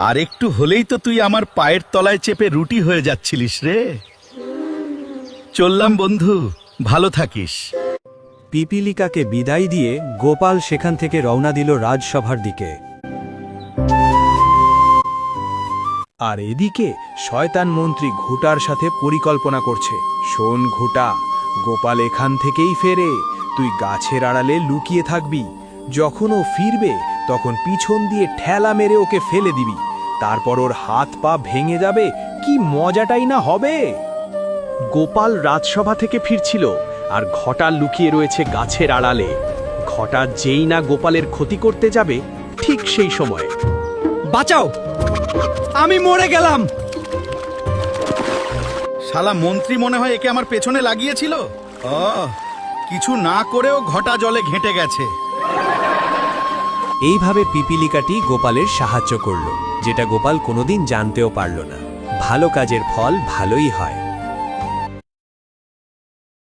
আর একটু হলেই তো তুই আমার পায়ের তলায় চেপে রুটি হয়ে যাচ্ছিলিস রে। চললাম বন্ধু, ভালো থাকিস। পিপিলিকাকে বিদায় দিয়ে গোপাল সেখান থেকে রওনা দিল রাজসভার দিকে। আর এদিকে শয়তান মন্ত্রী ঘুটার সাথে পরিকল্পনা করছে। শোন ঘুটা, গোপাল এখান থেকেই ফেরে, তুই গাছের আড়ালে লুকিয়ে থাকবি। যখন ও ফিরবে তখন পিছন দিয়ে ঠেলা মেরে ওকে ফেলে দিবি, তারপর ওর হাত পা ভেঙে যাবে। কি মজাটাই না হবে। গোপাল রাজসভা থেকে ফিরছিল আর ঘটা লুকিয়ে রয়েছে গাছের আড়ালে। ঘটা যেই না গোপালের ক্ষতি করতে যাবে, ঠিক সেই সময় বাঁচাও, আমি মরে গেলাম। শালা মন্ত্রী মনে হয় একে আমার পেছনে লাগিয়েছিল। কিছু না করেও ঘটা জলে ঘেঁটে গেছে। এইভাবে পিপিলিকাটি গোপালের সাহায্য করল, যেটা গোপাল কোনোদিন জানতেও পারল না। ভালো কাজের ফল ভালোই হয়।